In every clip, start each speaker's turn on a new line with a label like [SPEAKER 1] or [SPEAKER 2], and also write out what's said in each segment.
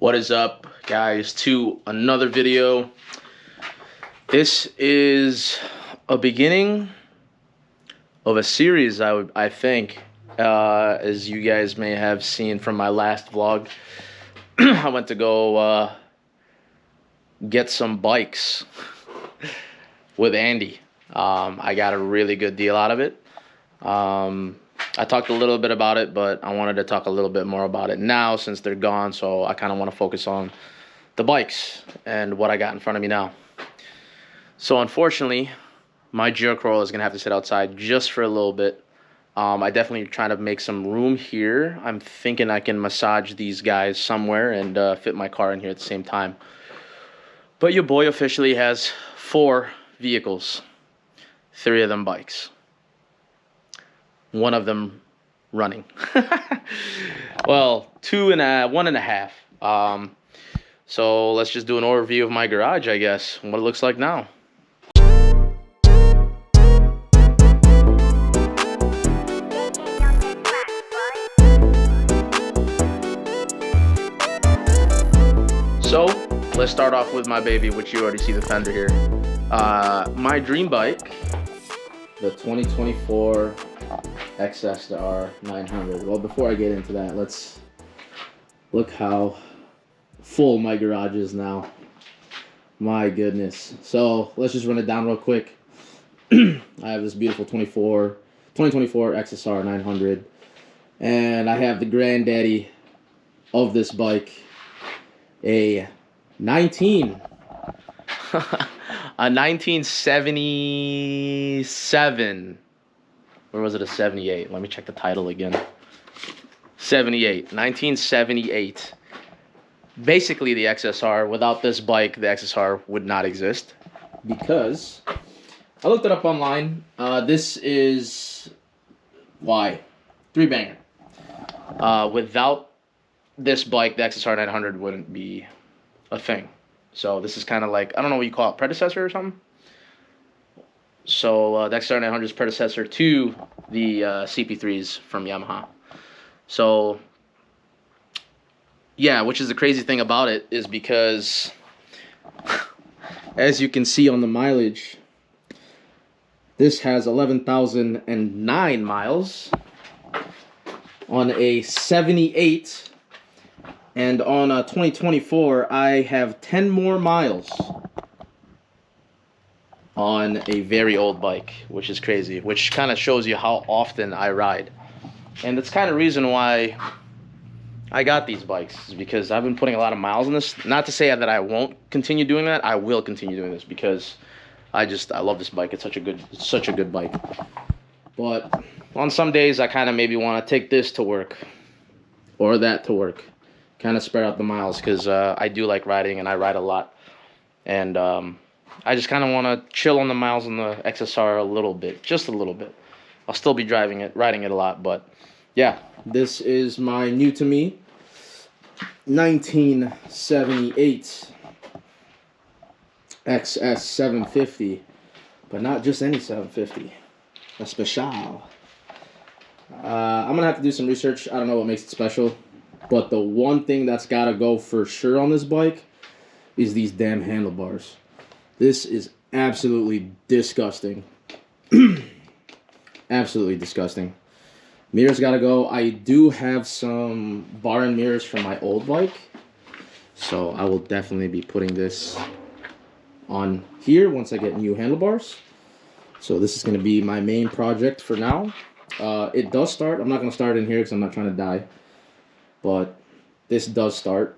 [SPEAKER 1] What is up, guys, to another video. This is a beginning of a series, I think, as you guys may have seen from my last vlog. I went to go get some bikes with Andy. I got a really good deal out of it. I talked a little bit about it, but I wanted to talk a little bit more about it now since they're gone, so I kind of want to focus on the bikes and what I got in front of me now. So unfortunately, my geocrow is going to have to sit outside just for a little bit. I definitely trying to make some room here. I'm thinking I can massage these guys somewhere and fit my car in here at the same time. But your boy officially has 4 vehicles, 3 of them bikes. One of them running. Well, 1.5. So let's just do an overview of my garage, I guess, and what it looks like now. So let's start off with my baby, which you already see the fender here. My dream bike, the 2024 XS750. Well, before I get into that, let's look how full my garage is now. My goodness. So let's just run it down real quick. I have this beautiful 2024 XS750, and I have the granddaddy of this bike, a 1977. Or was it a 78? Let me check the title again. 1978. Basically the XSR. Without this bike, the XSR would not exist. Because I looked it up online. This is why 3-banger. Without this bike, the XSR 900 wouldn't be a thing. So this is kind of like, I don't know what you call it, predecessor or something. So the XSR 900 is predecessor to the CP3s from Yamaha. So yeah, which is the crazy thing about it is because as you can see on the mileage, this has 11,009 miles on a 78, and on a 2024 I have 10 more miles on a very old bike, which is crazy, which kind of shows you how often I ride. And that's kind of reason why I got these bikes, is because I've been putting a lot of miles on this. Not to say that I won't continue doing that. I will continue doing this because I love this bike. It's such a good bike. But on some days I kind of maybe want to take this to work or that to work, kind of spread out the miles, because I do like riding and I ride a lot. And I just kind of want to chill on the miles on the XSR a little bit, just a little bit. I'll still be riding it a lot, but yeah, this is my new to me 1978 XS750, but not just any 750, a special. I'm gonna have to do some research. I don't know what makes it special, but the one thing that's gotta go for sure on this bike is these damn handlebars. This is absolutely disgusting. Absolutely disgusting. Mirrors gotta go. I do have some bar and mirrors from my old bike, so I will definitely be putting this on here once I get new handlebars. So this is gonna be my main project for now. It does start. I'm not gonna start in here because I'm not trying to die, but this does start.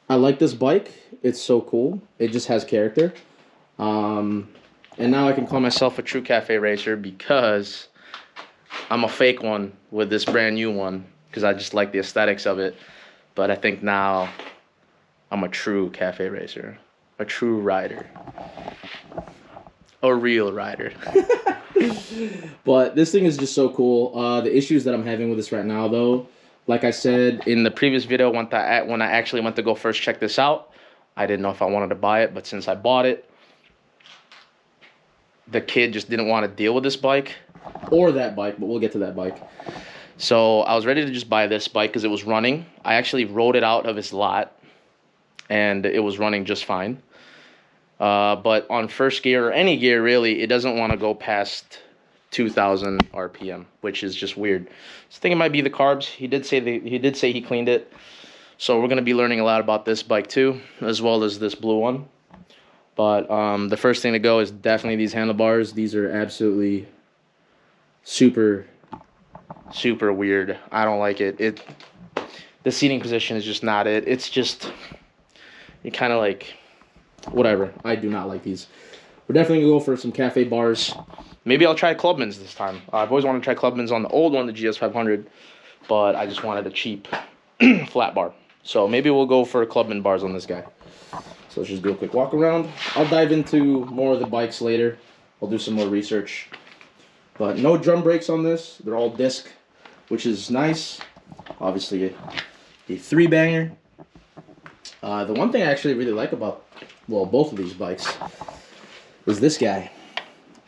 [SPEAKER 1] I like this bike. It's so cool. It just has character. And now I can call myself a true cafe racer because I'm a fake one with this brand new one, because I just like the aesthetics of it. But I think now I'm a true cafe racer, a true rider, a real rider. But this thing is just so cool. The issues that I'm having with this right now, though, like I said in the previous video, when I actually went to go first check this out, I didn't know if I wanted to buy it, but since I bought it, the kid just didn't want to deal with this bike or that bike, but we'll get to that bike. So I was ready to just buy this bike because it was running. I actually rode it out of its lot, and it was running just fine. But on first gear, or any gear really, it doesn't want to go past 2,000 RPM, which is just weird. So I think it might be the carbs. He did say he cleaned it. So we're going to be learning a lot about this bike too, as well as this blue one. But the first thing to go is definitely these handlebars. These are absolutely super weird. I don't like it. The seating position is just not it. It's just, you kind of like, whatever. I do not like these. We're definitely gonna go for some cafe bars. Maybe I'll try Clubman's this time. I've always wanted to try Clubman's on the old one, the GS500, but I just wanted a cheap flat bar. So maybe we'll go for Clubman bars on this guy. So let's just do a quick walk around. I'll dive into more of the bikes later. I'll do some more research. But no drum brakes on this. They're all disc, which is nice. Obviously a three banger. The one thing I actually really like about, well, both of these bikes is this guy.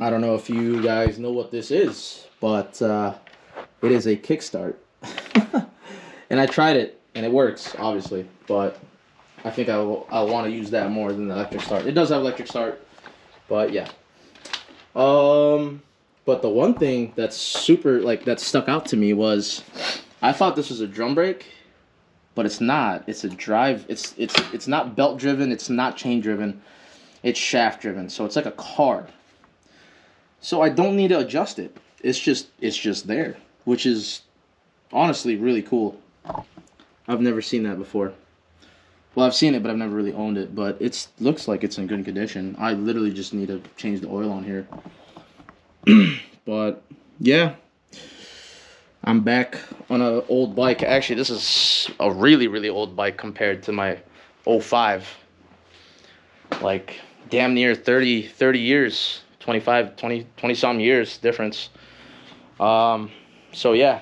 [SPEAKER 1] I don't know if you guys know what this is, but it is a kickstart. And I tried it, and it works, obviously, but I think I want to use that more than the electric start. It does have electric start, but yeah. But the one thing that's super, like, that stuck out to me was, I thought this was a drum brake, but it's not. It's a drive. It's not belt driven. It's not chain driven. It's shaft driven. So it's like a car. So I don't need to adjust it. It's just there, which is honestly really cool. I've never seen that before. Well, I've seen it, but I've never really owned it. But it looks like it's in good condition. I literally just need to change the oil on here. But yeah, I'm back on an old bike. Actually, this is a really old bike compared to my 05. Like damn near 30 years, 20 some years difference. So yeah,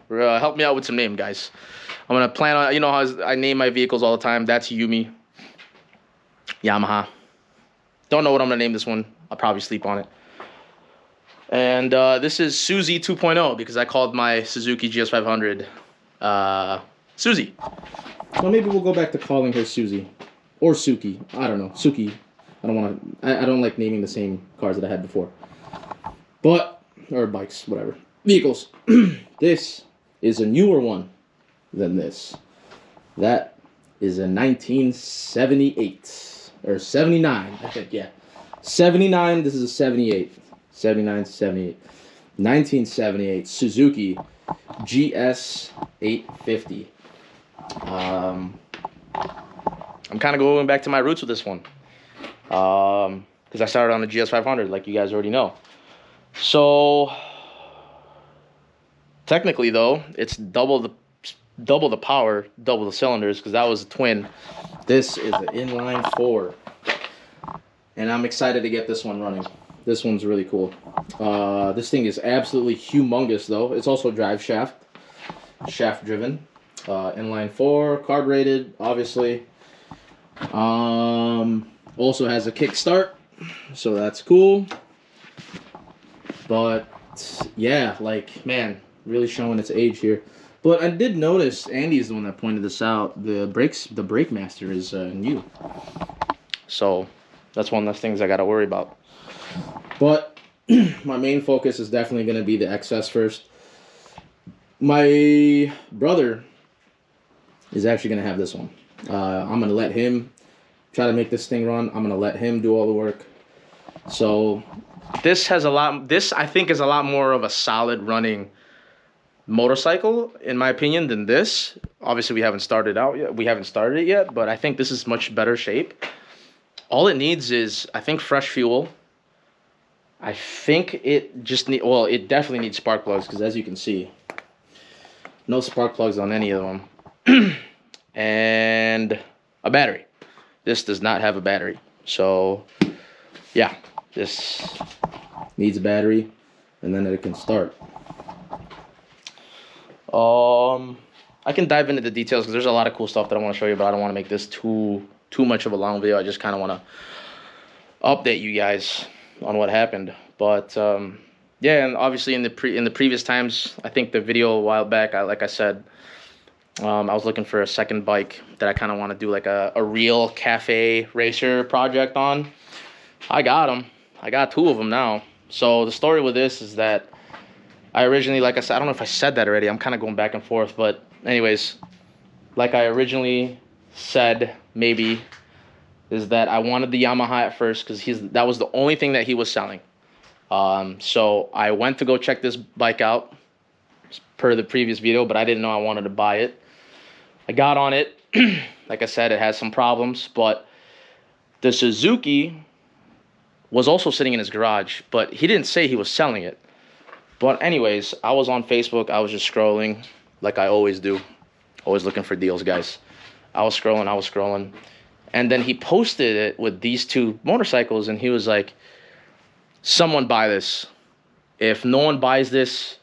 [SPEAKER 1] help me out with some name, guys. I'm gonna plan on, you know how I name my vehicles all the time. That's Yumi, Yamaha. Don't know what I'm gonna name this one. I'll probably sleep on it. And this is Suzy 2.0 because I called my Suzuki GS500 Suzy. So maybe we'll go back to calling her Suzy or Suki. I don't know, Suki. I don't want to. I don't like naming the same cars that I had before. But or bikes, whatever, vehicles. This is a newer one than this. That is a 1978 or 79, I think. Yeah, 79. This is a 78. 79, 78. 1978 Suzuki GS850. I'm kind of going back to my roots with this one. Because I started on the GS500, like you guys already know. So technically, though, it's double the power, double the cylinders, because that was a twin. This is an inline 4, and I'm excited to get this one running. This one's really cool. This thing is absolutely humongous, though. It's also drive shaft driven. Inline 4, carb rated, obviously. Also has a kickstart, so that's cool. But yeah, like, man, really showing its age here. But I did notice, Andy's the one that pointed this out, the brake master is new. So that's one of the things I got to worry about. But my main focus is definitely going to be the XS first. My brother is actually going to have this one. I'm going to let him try to make this thing run. I'm going to let him do all the work. So this has a lot, this I think is a lot more of a solid running motorcycle, in my opinion, than this. Obviously, we haven't started it yet, but I think this is much better shape. All it needs is, I think, fresh fuel. I think it just well, it definitely needs spark plugs, because as you can see, no spark plugs on any of them. And a battery. This does not have a battery. So yeah, this needs a battery, and then it can start. I can dive into the details because there's a lot of cool stuff that I want to show you, but I don't want to make this too much of a long video. I just kind of want to update you guys on what happened. But yeah, yeah, and obviously in the previous times, I think the video a while back, like I said, I was looking for a second bike that I kind of want to do like a real cafe racer project on. I got them. I got 2 of them now. So the story with this is that I originally, like I said, I don't know if I said that already. I'm kind of going back and forth, but anyways, like I originally said, maybe, is that I wanted the Yamaha at first because that was the only thing that he was selling. So I went to go check this bike out per the previous video, but I didn't know I wanted to buy it. I got on it. Like I said, it has some problems, but the Suzuki was also sitting in his garage, but he didn't say he was selling it. But anyways, I was on Facebook. I was just scrolling like I always do. Always looking for deals, guys. I was scrolling. And then he posted it with these 2 motorcycles, and he was like, someone buy this. If no one buys this,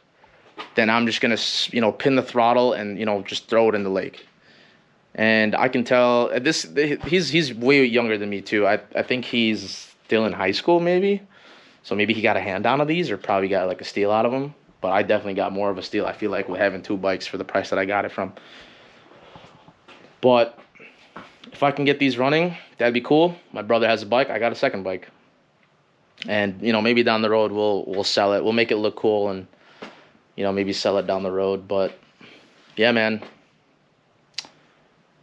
[SPEAKER 1] then I'm just going to, pin the throttle and, just throw it in the lake. And I can tell, he's way younger than me, too. I think he's still in high school, maybe. So maybe he got a hand down of these or probably got like a steal out of them. But I definitely got more of a steal, I feel like, with having 2 bikes for the price that I got it from. But if I can get these running, that'd be cool. My brother has a bike. I got a second bike. And, maybe down the road we'll sell it. We'll make it look cool and, maybe sell it down the road. But, yeah, man.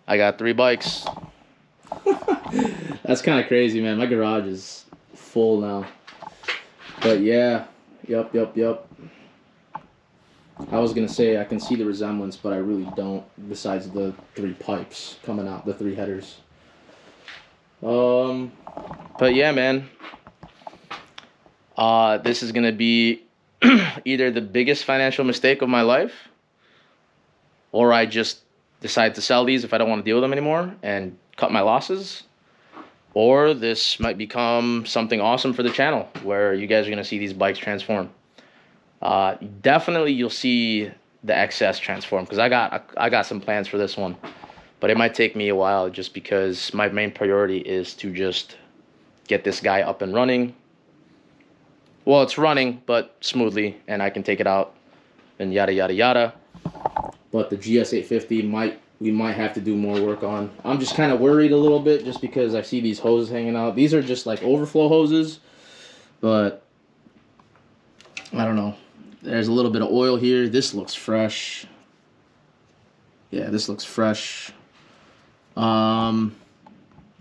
[SPEAKER 1] I got 3 bikes. That's kind of crazy, man. My garage is full now. But yeah, yup. I was going to say I can see the resemblance, but I really don't, besides the 3 pipes coming out, the 3 headers. But yeah, man. This is going to be either the biggest financial mistake of my life, or I just decide to sell these if I don't want to deal with them anymore and cut my losses. Or this might become something awesome for the channel where you guys are going to see these bikes transform. Definitely you'll see the XS transform because I got some plans for this one. But it might take me a while just because my main priority is to just get this guy up and running. Well, it's running, but smoothly, and I can take it out and yada, yada, yada. But the GS850 we might have to do more work on. I'm just kind of worried a little bit just because I see these hoses hanging out. These are just like overflow hoses, but I don't know. There's a little bit of oil here. This looks fresh. Yeah, this looks fresh. I'm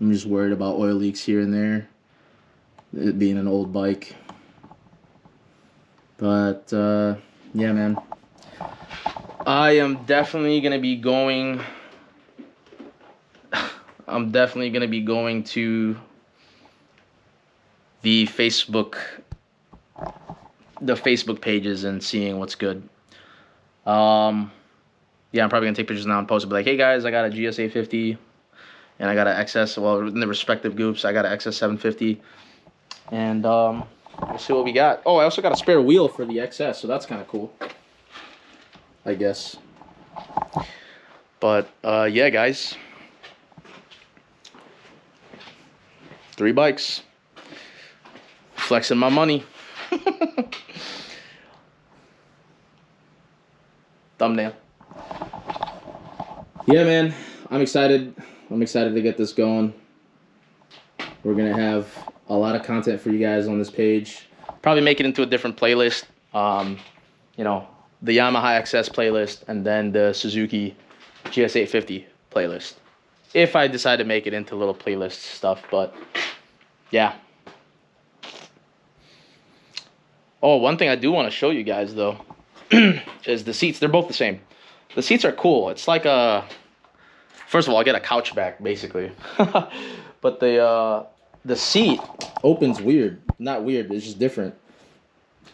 [SPEAKER 1] just worried about oil leaks here and there, it being an old bike. But yeah, man. I am definitely going to be going to the Facebook pages and seeing what's good. Yeah, I'm probably going to take pictures now and post it, be like, hey guys, I got a GS850 and I got an XS, well, in the respective groups, I got an XS750, and we'll see what we got. Oh, I also got a spare wheel for the XS, so that's kind of cool, I guess. But yeah, guys, 3 bikes, flexing my money. Thumbnail. Yeah, man, I'm excited to get this going. We're gonna have a lot of content for you guys on this page. Probably make it into a different playlist. You know, the Yamaha XS playlist and then the Suzuki GS850 playlist. If I decide to make it into little playlist stuff, but yeah. Oh, one thing I do want to show you guys though is the seats. They're both the same. The seats are cool. It's like a, first of all, I get a couch back basically. But the seat opens weird. Not weird, it's just different.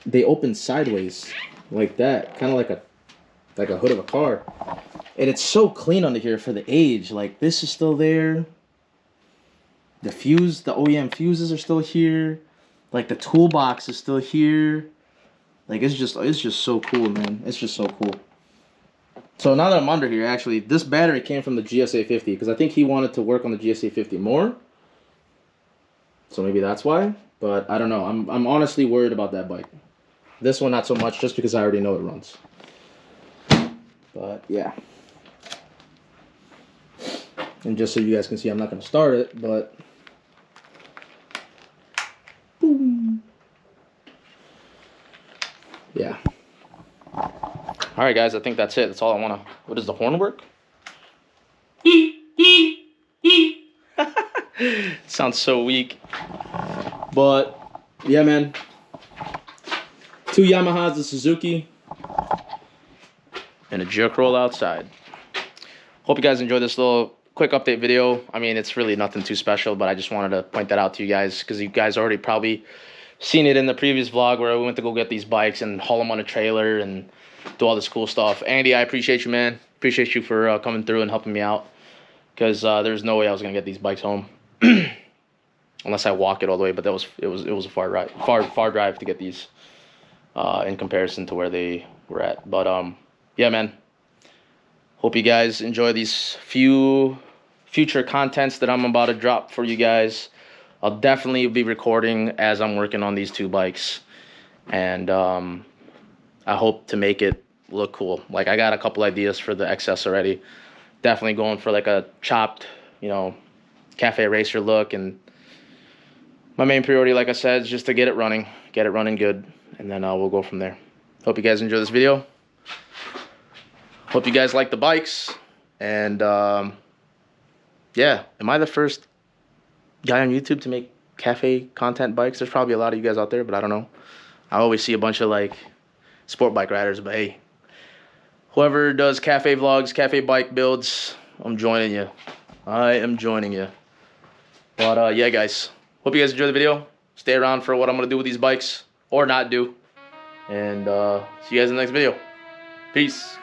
[SPEAKER 1] They open sideways like that, kind of like a hood of a car. And it's so clean under here for the age. Like, this is still there. The OEM fuses are still here. Like, the toolbox is still here. Like, it's just so cool, man. It's just so cool. So now that I'm under here, actually, this battery came from the GS850 because I think he wanted to work on the GS850 more. So maybe that's why. But I don't know. I'm honestly worried about that bike. This one not so much, just because I already know it runs. But yeah. And just so you guys can see, I'm not going to start it, but boom. Yeah. All right, guys, I think that's it. That's all I want to. What does the horn work? Sounds so weak. But yeah, man. 2 Yamahas, a Suzuki, and a jerk roll outside. Hope you guys enjoyed this little quick update video. I mean, it's really nothing too special, but I just wanted to point that out to you guys because you guys already probably seen it in the previous vlog where we went to go get these bikes and haul them on a trailer and do all this cool stuff. Andy, I appreciate you, man. Appreciate you for coming through and helping me out, because there's no way I was gonna get these bikes home unless I walk it all the way. But it was a far drive to get these in comparison to where they were at. But yeah, man. Hope you guys enjoy these few future contents that I'm about to drop for you guys. I'll definitely be recording as I'm working on these 2 bikes, and I hope to make it look cool. Like, I got a couple ideas for the XS already. Definitely going for like a chopped, you know, cafe racer look, and my main priority, like I said, is just to get it running good, and then we'll go from there. Hope you guys enjoy this video. Hope you guys like the bikes, and yeah, am I the first guy on YouTube to make cafe content bikes? There's probably a lot of you guys out there, but I don't know. I always see a bunch of like sport bike riders, but hey, whoever does cafe vlogs, cafe bike builds, I'm joining you. I am joining you. But yeah, guys, hope you guys enjoy the video. Stay around for what I'm gonna do with these bikes, or not do, and see you guys in the next video. Peace.